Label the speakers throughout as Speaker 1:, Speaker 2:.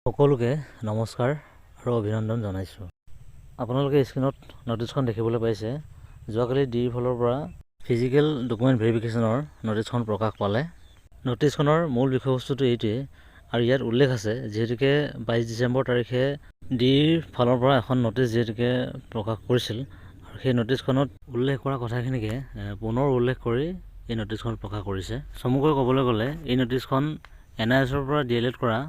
Speaker 1: সকলোকে নমস্কাৰ আৰু অভিনন্দন জনাইছোঁ। আপোনালোকে স্ক্ৰীনত নটিছখন দেখিবলৈ পাইছে। যোৱাকালি ডিৰ ফালৰ পৰা ফিজিকেল ডকুমেণ্ট ভেৰিফিকেশ্যনৰ নটিছখন প্ৰকাশ পালে। নটিছখনৰ মূল বিষয়বস্তুটো এইটোৱে, আৰু ইয়াত উল্লেখ আছে যিহেতুকে 22 ডিচেম্বৰ তাৰিখে ডিৰ ফালৰ পৰা এখন নটিছ যিহেতুকে প্ৰকাশ কৰিছিল, আৰু সেই নটিছখনত উল্লেখ কৰা কথাখিনিকে পুনৰ উল্লেখ কৰি এই নটিছখন প্ৰকাশ কৰিছে। চমুকৈ ক'বলৈ গ'লে এই নটিছখন NISৰ পৰা DLED কৰা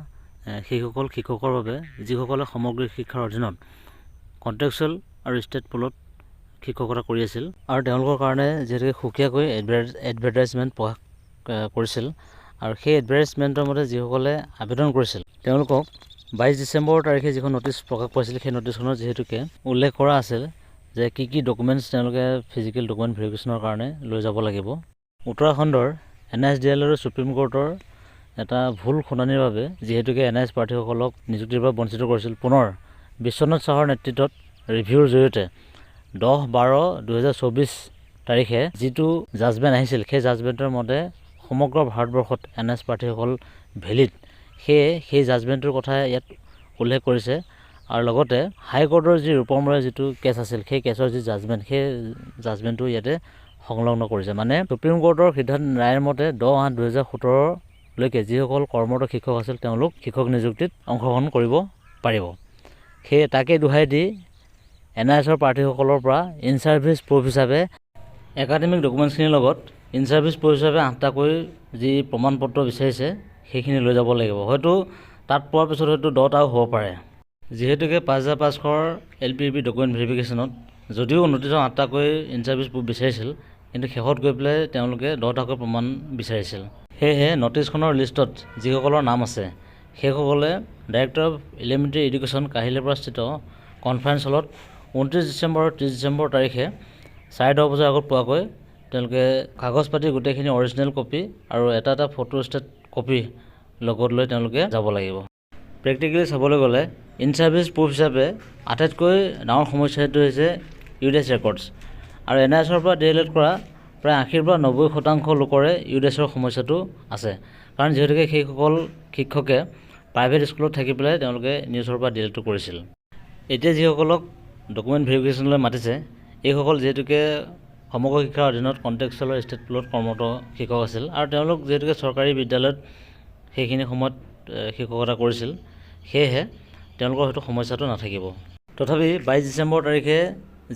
Speaker 1: সেইসকল শিক্ষকৰ বাবে যিসকলে সামগ্ৰিক শিক্ষাৰ অধীনত কণ্ট্ৰেকচুৱেল আৰু ষ্টেট পুলত শিক্ষকতা কৰি আছিল, আৰু তেওঁলোকৰ কাৰণে যিহেতুকে সুকীয়াকৈ এডভাৰটাইজমেণ্ট প্ৰকাশ কৰিছিল, আৰু সেই এডভাৰটাইজমেণ্টৰ মতে যিসকলে আবেদন কৰিছিল তেওঁলোকক 22 ডিচেম্বৰ তাৰিখে যিখন নটিছ প্ৰকাশ পাইছিল, সেই নটিছখনত যিহেতুকে উল্লেখ কৰা আছিল যে কি ডকুমেণ্টছ তেওঁলোকে ফিজিকেল ডকুমেণ্ট ভেৰিফিকেশ্যনৰ কাৰণে লৈ যাব লাগিব। উত্তৰাখণ্ডৰ NISDL আৰু ছুপ্ৰিম কোৰ্টৰ এটা ভুল শুনানিৰ বাবে যিহেতুকে NIS প্ৰাৰ্থীসকলক নিযুক্তিৰ পৰা বঞ্চিত কৰিছিল, পুনৰ বিশ্বনাথ চাহৰ নেতৃত্বত ৰিভিউৰ জৰিয়তে 10/12/2024 তাৰিখে যিটো জাজমেণ্ট আহিছিল, সেই জাজমেণ্টৰ মতে সমগ্ৰ ভাৰতবৰ্ষত NIS প্ৰাৰ্থীসকল ভেলিড। সেয়ে সেই জাজমেণ্টটোৰ কথা ইয়াত উল্লেখ কৰিছে, আৰু লগতে হাইকোৰ্টৰ যি ৰূপমূৰে যিটো কেছ আছিল, সেই কেছৰ যি জাজমেণ্ট, সেই জাজমেণ্টটো ইয়াতে সংলগ্ন কৰিছে। মানে ছুপ্ৰিম কোৰ্টৰ সিদ্ধান্ত ৰায়ৰ মতে 10/8/2017 লৈকে যিসকল কৰ্মৰত শিক্ষক আছিল তেওঁলোক শিক্ষক নিযুক্তিত অংশগ্ৰহণ কৰিব পাৰিব। সেয়ে তাকে দোহাই দি NISৰ প্ৰাৰ্থীসকলৰ পৰা ইন ছাৰ্ভিচ প্ৰুফ হিচাপে একাডেমিক ডকুমেণ্টছখিনিৰ লগত ইন ছাৰ্ভিচ প্ৰুফ হিচাপে 8টাকৈ যি প্ৰমাণ পত্ৰ বিচাৰিছে সেইখিনি লৈ যাব লাগিব। হয়তো তাত পোৱাৰ পিছত হয়তো 10টাও হ'ব পাৰে। যিহেতুকে 5005ৰ LPEB ডকুমেণ্ট ভেৰিফিকেশ্যনত যদিও নটিছত 8টাকৈ ইন ছাৰ্ভিচ প্ৰুফ বিচাৰিছিল, কিন্তু শেষত গৈ পেলাই তেওঁলোকে 10টাকৈ প্ৰমাণ বিচাৰিছিল। সেয়েহে নটিছখনৰ লিষ্টত যিসকলৰ নাম আছে সেইসকলে ডাইৰেক্টৰ অফ এলিমেণ্টাৰী এডুকেশ্যন কাহিলীৰ পৰা স্থিত কনফাৰেন্স হলত 29 ডিচেম্বৰ আৰু 30 ডিচেম্বৰ তাৰিখে 10:30 বজাৰ আগত পোৱাকৈ তেওঁলোকে কাগজ পাতি গোটেইখিনি অৰিজিনেল কপি আৰু এটা ফটো ষ্টেট কপি লগত লৈ তেওঁলোকে যাব লাগিব। প্ৰেক্টিকেলি চাবলৈ গ'লে ইন ছাৰ্ভিচ প্ৰুফ হিচাপে আটাইতকৈ ডাঙৰ সমস্যা সেইটো হৈছে UDAS ৰেকৰ্ডছ, আৰু NISৰ পৰা DLED কৰা প্ৰায় 80-90% লোকৰে UDASৰ সমস্যাটো আছে। কাৰণ যিহেতুকে সেইসকল শিক্ষকে প্ৰাইভেট স্কুলত থাকি পেলাই তেওঁলোকে NISৰ পৰা DLEDটো কৰিছিল। এতিয়া যিসকলক ডকুমেণ্ট ভেৰিফিকেশ্যনলৈ মাতিছে, এইসকল যিহেতুকে সমগ্ৰ শিক্ষাৰ অধীনত কণ্ট্ৰেকচুৱেল আৰু ষ্টেট পুলত কৰ্মৰত শিক্ষক আছিল, আৰু তেওঁলোক যিহেতুকে চৰকাৰী বিদ্যালয়ত সেইখিনি সময়ত শিক্ষকতা কৰিছিল, সেয়েহে তেওঁলোকৰ হয়তো সমস্যাটো নাথাকিব। তথাপি 22 ডিচেম্বৰ তাৰিখে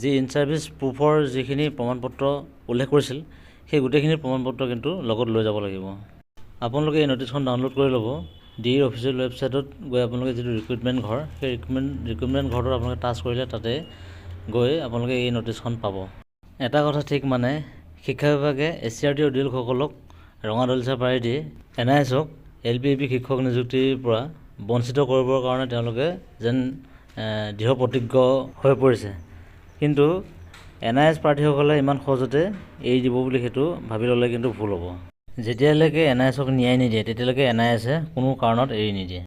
Speaker 1: যি ইন ছাৰ্ভিচ প্ৰুফৰ যিখিনি প্ৰমাণ পত্ৰ উল্লেখ কৰিছিল, সেই গোটেইখিনি প্ৰমাণ পত্ৰ কিন্তু লগত লৈ যাব লাগিব। আপোনালোকে এই নটিছখন ডাউনলোড কৰি ল'ব। ডিৰ অফিচিয়েল ৱেবছাইটত গৈ আপোনালোকে যিটো ৰিক্ৰুইটমেণ্ট ঘৰ, সেই ৰিক্ৰুইটমেণ্ট ঘৰটোত আপোনালোকে টাচ কৰিলে তাতে গৈ আপোনালোকে এই নটিছখন পাব। এটা কথা ঠিক, মানে শিক্ষা বিভাগে SCRT আৰু DL সকলক ৰঙা দলিচা পাৰি দি NISক LPEB শিক্ষক নিযুক্তিৰ পৰা বঞ্চিত কৰিবৰ কাৰণে তেওঁলোকে যেন দৃঢ় প্ৰতিজ্ঞ হৈ পৰিছে। কিন্তু NIS প্ৰাৰ্থীসকলে ইমান সহজতে এৰি দিব বুলি সেইটো ভাবি ল'লে কিন্তু ভুল হ'ব। যেতিয়ালৈকে NISক ন্যায় নিদিয়ে তেতিয়ালৈকে NISে কোনো কাৰণত এৰি নিদিয়ে।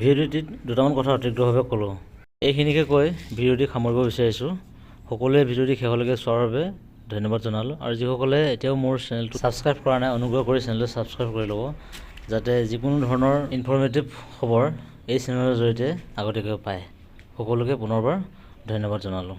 Speaker 1: ভিডিঅ'টিত দুটামান কথা অতিৰিক্তভাৱে ক'লোঁ। এইখিনিকে কৈ ভিডিঅ'টি সামৰিব বিচাৰিছোঁ। সকলোৱে ভিডিঅ'টি শেষলৈকে চোৱাৰ বাবে ধন্যবাদ জনালোঁ, আৰু যিসকলে এতিয়াও মোৰ চেনেলটো ছাবস্ক্ৰাইব কৰা নাই অনুগ্ৰহ কৰি চেনেলটো ছাবস্ক্ৰাইব কৰি ল'ব, যাতে যিকোনো ধৰণৰ ইনফৰ্মেটিভ খবৰ এই চেনেলৰ জৰিয়তে আগতীয়াকৈ পায়। সকলোকে পুনৰবাৰ ধন্যবাদ জনালোঁ।